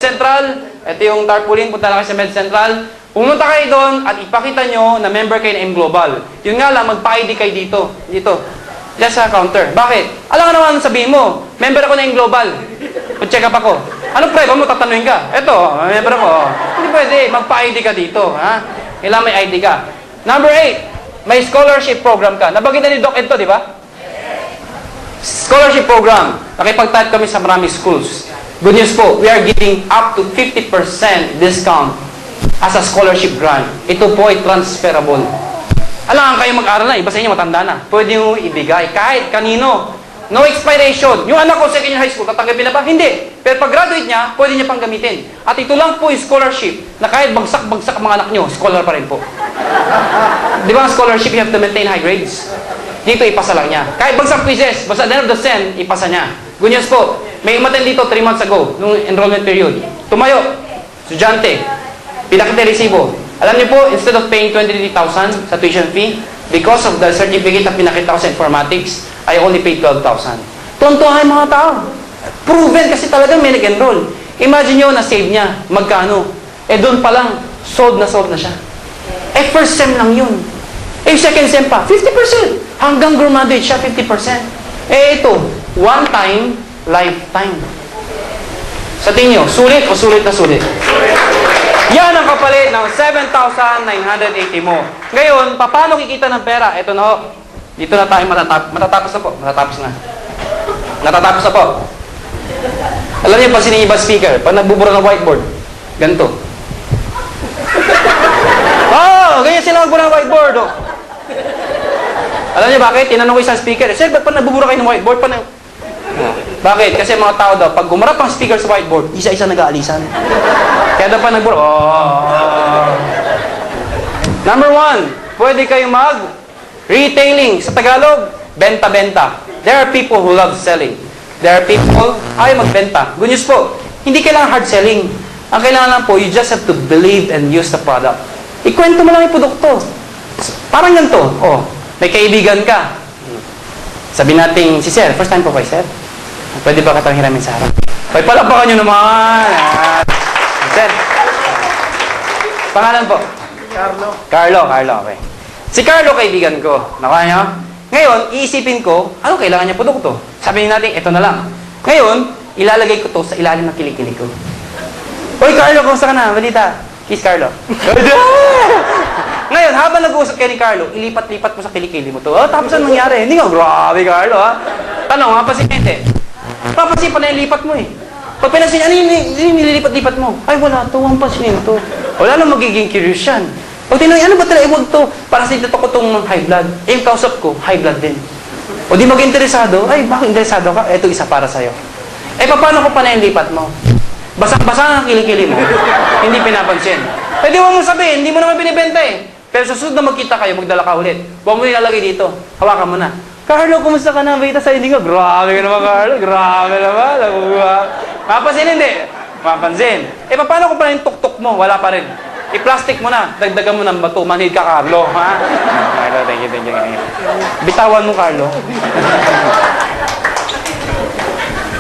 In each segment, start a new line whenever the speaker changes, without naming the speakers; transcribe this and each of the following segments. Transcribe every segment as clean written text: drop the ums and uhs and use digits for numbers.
Central. Ito yung tarpaulin, punta na kayo sa Med Central. Pumunta kayo doon at ipakita nyo na member kayo ng M Global. Yun nga lang, magpa-ID kayo dito. Just sa counter. Bakit? Alam nga naman sabihin mo, member ako ng M Global. Pag-check up ako. Anong prueba mo? Tatanungin ka. Eto, member ako. Hindi pwede, magpa-ID ka dito. Ha? Kailangan may ID ka. Number 8, may scholarship program ka. Nabagay na ni Doc Ed to, di ba? Scholarship program. Nakipag-type kami sa maraming schools. Good news po, we are giving up to 50% discount as a scholarship grant. Ito po ay transferable. Alam kayo mag-aral na, iba sa inyo matanda na. Pwede mo ibigay kahit kanino. No expiration. Yung anak ko second year high school, tatanggapin na ba? Hindi. Pero pag graduate niya, pwede niya pang gamitin. At ito lang po yung scholarship na kahit bagsak-bagsak ang mga anak nyo, scholar pa rin po. Di ba ang scholarship, you have to maintain high grades? Dito, ipasa lang niya. Kahit bagsak quizzes, basta at the end of the sem, ipasa niya. Good news po. May umattend dito 3 months ago, nung enrollment period. Tumayo, estudyante, pinakita resibo. Alam niyo po, instead of paying 23,000 sa tuition fee, because of the certificate na pinakita ko sa informatics, I only paid 12,000. Tontuhan mga tao. Proven kasi talaga may nag-enroll. Imagine nyo, na-save niya. Magkano? Doon pa lang, sold na siya. First sem lang yun. Second sem pa, 50%. Hanggang graduate siya, 50%. Ito, one time, lifetime. Sa tingin nyo, sulit o sulit na sulit? Yan ang kapalit ng 7,980 mo. Ngayon, paano kikita ng pera? Ito na ho. Dito na tayo matatapos na po. Matatapos na po. Alam niyo pa sino yung iba speaker? Pag nagbubura ng whiteboard, ganito. Ganyan sila magbura ng whiteboard. Alam niyo bakit? Tinanong ko isang speaker. Sir, ba't pa nagbubura kayo ng whiteboard? Bakit? Kasi mga tao daw, pag gumarap ang speaker sa whiteboard, isa-isa nag-aalisan. Kaya daw pa nagbura. Number 1, pwede kayong retailing. Sa Tagalog, benta-benta. There are people who love selling. There are people ayaw magbenta. Good news po, hindi kailangan hard selling. Ang kailangan lang po, you just have to believe and use the product. Ikwento mo lang yung produkto. Parang ganito. May kaibigan ka. Sabi natin, si Sir, first time po kayo, Sir. Pwede ba katang hiramin sa harap? Palapakan nyo naman. Sir. Pangalan po? Carlo, okay. Si Carlo, kaibigan ko. Nakuha niyo? Ngayon, iisipin ko, ano kailangan niya produkto? Sabihin natin, ito na lang. Ngayon, ilalagay ko to sa ilalim ng kilikili ko. Hoy, Carlo, kumusta ka na? Balita. Kiss, Carlo. Ngayon, habang nag-uusap kayo ni Carlo, ilipat-lipat mo sa kilikili mo to. Tapos ano nangyari? Hindi nga, grabe, Carlo, ha? Tanong, pasyente. Papansin pa na yung lipat mo, eh. Pag pinansin, ano yung nililipat-lipat mo? Ay, wala to, ang pasin to. Wala lang magiging curious yan. Pag tinanong, ano ba talaga, huwag to? Para sa ito ko itong high blood. Yung kausap ko, high blood din. O di mag-interesado, ay, bakit interesado ka? Ito isa para sa'yo. Paano ko pa na yung lipat mo? Basang-basa ang kilikili mo. Hindi pinapansin. Di mo sabihin, hindi mo naman binibenta eh. Pero susunod na magkita kayo, magdala ka ulit. Huwag mo ilalagay dito. Hawakan mo na. Carlo, kumusta ka na? Bakit sa hindi nga? Grabe ka naman, Carlo. Grabe naman. Mapansin, hindi. Mapansin. Paano ko pa na yung tuktok mo? Wala pa rin. I-plastic mo na. Dagdagan mo ng bato. Manhid ka, Carlo. Ha? Carlo, thank you. Bitawan mo, Carlo.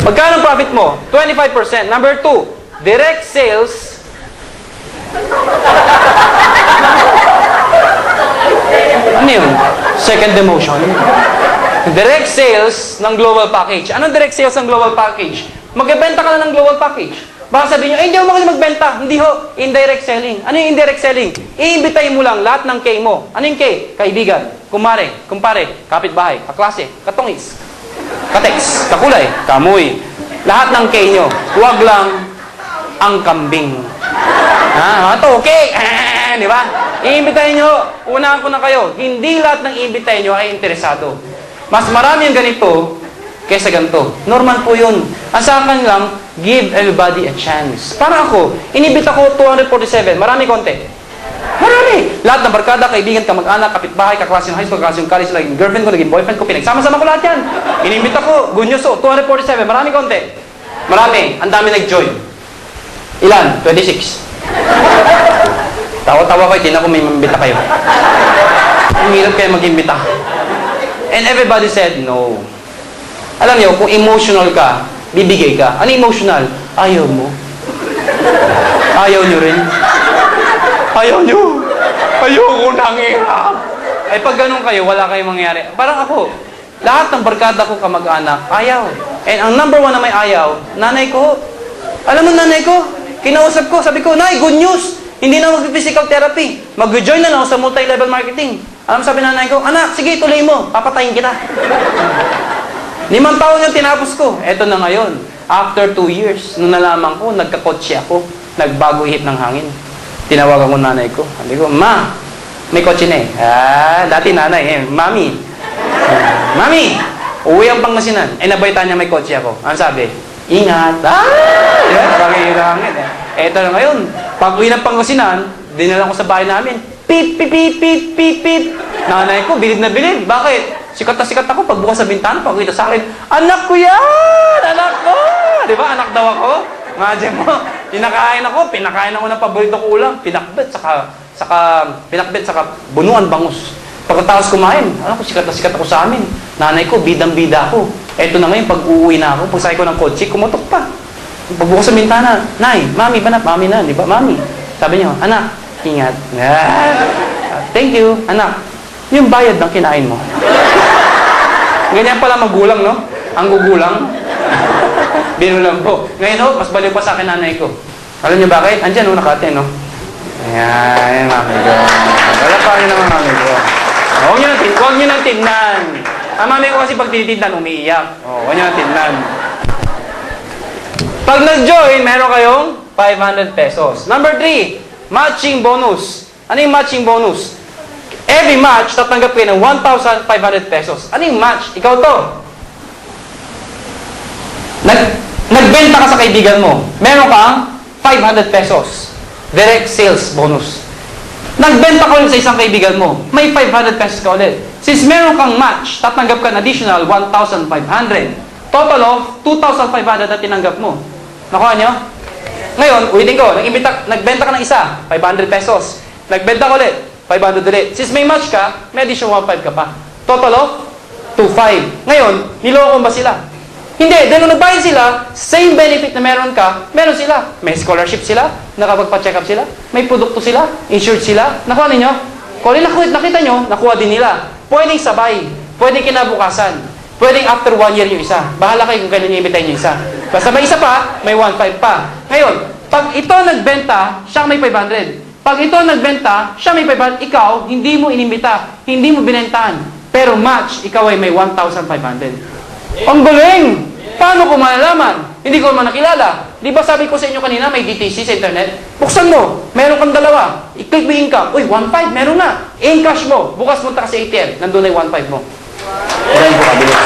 Magkano profit mo? 25%. Number 2, direct sales. Ano yun? Second demotion. Direct sales ng global package. Anong direct sales ng global package? Magbenta ka na ng global package. Baka sabihin nyo, hindi ako magaling magbenta. Hindi ho. Indirect selling. Ano yung indirect selling? Iimbitahin mo lang lahat ng K mo. Ano yung K? Kaibigan, kumpare, kapitbahay, kaklase, katungis, kateks, kakulay, kamuy. Lahat ng K nyo. Huwag lang ang kambing. Ito, okay. Di ba? Iimbitahin nyo. Unahan ko na kayo. Hindi lahat ng iimbitahin nyo ay interesado. Mas marami yung ganito kaysa ganito. Normal po yun. Ang sa akin lang, give everybody a chance. Para ako, inibita ko 247. Marami konti. Marami. Lahat ng barkada, kaibigan, kamag-anak, kapitbahay, kaklase ng high school, kaklase ng college, naging girlfriend ko, naging boyfriend ko, pinagsama-sama ko lahat yan. Inibita ko, good news, 247. Marami konti. Marami. Ang dami nag-join. Ilan? 26. Tawa-tawa ko, hindi na ko may mambita kayo. Ang hirap kayo mag-imbita. And everybody said no. Alam niyo, kung emotional ka, bibigay ka. Ano emotional? Ayaw mo. Ayaw nyo rin. Ayaw nyo. Ayoko nang ihap. Eh pag ganun kayo, wala kayong mangyari. Parang ako, lahat ng barkada ko kamag-anak, ayaw. And ang number one na may ayaw, nanay ko. Alam mo nanay ko, kinausap ko, sabi ko, Nay, good news. Hindi na mag-physical therapy. Mag-join na ako sa multi-level marketing. Alam sabi nanay ko, anak, sige, tuloy mo. Papatayin kita. 5 taon yung tinapos ko. Eto na ngayon. After 2 years, nung nalaman ko, nagkakotse ako. Nagbago ihip ng hangin. Tinawagan ko nanay ko. Sabi ko, Ma, may kotse na eh. Dati nanay, Mami. Mami, uwi ang Pangasinan. Nabaita niya may kotse ako. Ano sabi? Ingat. Pangihirangin eh. Eto na ngayon. Pag uwi ng Pangasinan, dinala ko sa bahay namin. Pip, pip, pip, pip, pip, pip. Nanay ko, bilib na bilib. Bakit? Sikat na sikat ako. Pagbukas sa bintana, pagkita sa akin, anak ko yan! Anak ko! Di ba? Anak daw ako. Imagine mo, pinakain ako ng paborito ko ulam. Pinakbet, saka bunuan bangus. Pagkatapos kumain, alam ko, sikat na sikat ako sa amin. Nanay ko, bidang-bida ako. Eto na ngayon, pag uuwi na ako, pagsakay ko ng kotse, kumutok pa. Pagbukas sa bintana, Nay, Mami ba na? Mami na, di ba? Mami. Sabi niyo, anak, ingat. Thank you, anak. Yung bayad ng kinain mo. Ganyan pala magulang, no? Ang gugulang. Binulang po. Ngayon, mas baliw pa sa akin nanay ko. Alam niyo bakit? Andiyan, nakate, no? Ayan, mami ko. Wala pa rin naman mami ko. Huwag niyo nang tignan. Ang mami ko kasi pag tinitignan, umiiyak. Huwag niyo nang tignan. Pag nag-join, meron kayong 500 pesos. Number 3, matching bonus. Ano yung matching bonus? Every match, tatanggap kayo ng 1,500 pesos. Ano yung match? Ikaw to. Nagbenta ka sa kaibigan mo. Meron kang 500 pesos. Direct sales bonus. Nagbenta ka ulit sa isang kaibigan mo. May 500 pesos ka ulit. Since meron kang match, tatanggap ka ng additional 1,500. Total of 2,500 na tinanggap mo. Nakuha nyo? Ngayon, ulitin ko. Nagbenta ka ng isa, 500 pesos. Nagbenta ka ulit, 500 ulit. Since may match ka, may additional 1,500 ka pa. Total of 2,500. Ngayon, niloko ba sila? Hindi. Dahil nung nagbayad sila, same benefit na meron ka, meron sila. May scholarship sila, nakapagpa-check up sila, may produkto sila, insured sila. Nakuha ninyo? Kung nakita nyo, nakuha din nila. Pwedeng sabay, pwedeng kinabukasan, pwedeng after 1 year yung isa. Bahala kayo kung kailan nyo imitayin yung isa. Basta may isa pa, may 1,500 pa. Ngayon, pag ito nagbenta, siya may 500. Pag ito nagbenta, siya may 500. Ikaw, hindi mo inimbita, hindi mo binentahan. Pero match, ikaw ay may 1,500. Ang galing! Paano ko malalaman? Hindi ko naman nakilala. Di ba sabi ko sa inyo kanina, may DTC sa internet? Buksan mo, meron kang dalawa. I-click mo yung income. Uy, 1,500, meron na. I-encash mo. Bukas punta ka sa ATM. Nandun na yung 1,500 mo. Ganyan ko kabilis.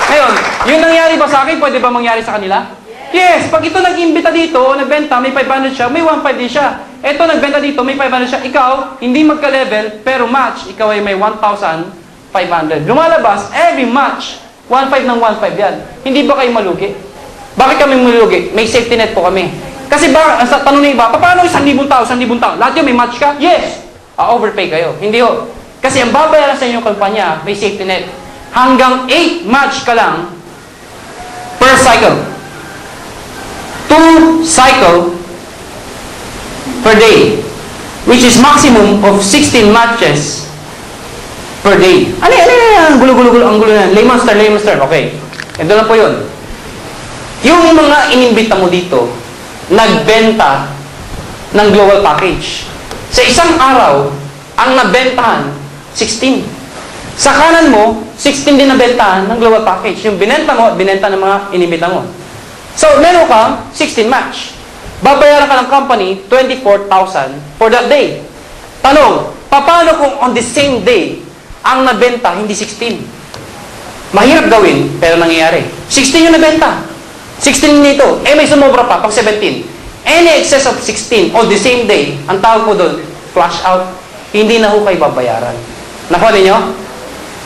Ngayon, yung nangyari ba sa akin, pwede ba mangyari sa kanila? Yes, pag ito nag-imbita dito, nagbenta, may 500 siya, may 1,500 din siya. Ito nagbenta dito, may 500 siya. Ikaw, hindi magka-level, pero match, ikaw ay may 1,500. Lumalabas, every match, 1,500 ng 1,500 yan. Hindi ba kayo malugi? Bakit kami malugi? May safety net po kami. Kasi ba, sa tanong ng iba, paano 1,000 tao, 1,000 tao? Lahat yun may match ka? Yes! Overpay kayo. Hindi ho. Kasi ang babayaran sa inyong kumpanya, may safety net. Hanggang 8 match ka lang per cycle. 2 cycle per day. Which is maximum of 16 matches per day. Ano yan? Gulo-gulo, ang gulo na. Layman's term. Okay. Ito na po yun. Yung mga inimbita mo dito, nagbenta ng global package. Sa isang araw, ang nabentahan, 16. Sa kanan mo, 16 din nabentahan ng global package. Yung binenta mo, binenta ng mga inimbita mo. So, meron kang 16 match. Babayaran ka ng company, 24,000 for that day. Tanong, paano kung on the same day, ang nabenta, hindi 16? Mahirap gawin, pero nangyayari. 16 yung nabenta. 16 nito. May sumobra pa, pag 17. Any excess of 16 on the same day, ang tawag mo doon, flash out. Hindi na ho kayo babayaran. Nakuha ninyo?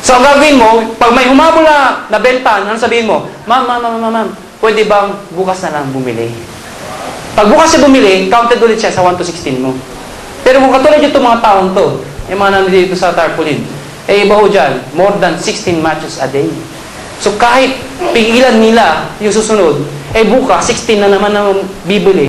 So, ang gagawin mo, pag may humabol na nabenta, ano sabihin mo? Ma'am, pwede bang bukas na lang bumili? Pag bukas siya bumili, counted ulit siya sa 1 to 16 mo. Pero kung katulad yung mga taong to, yung mga nandito sa tarpaulin, iba ho dyan, more than 16 matches a day. So kahit pigilan nila yung susunod, bukas 16 na naman ang bibili.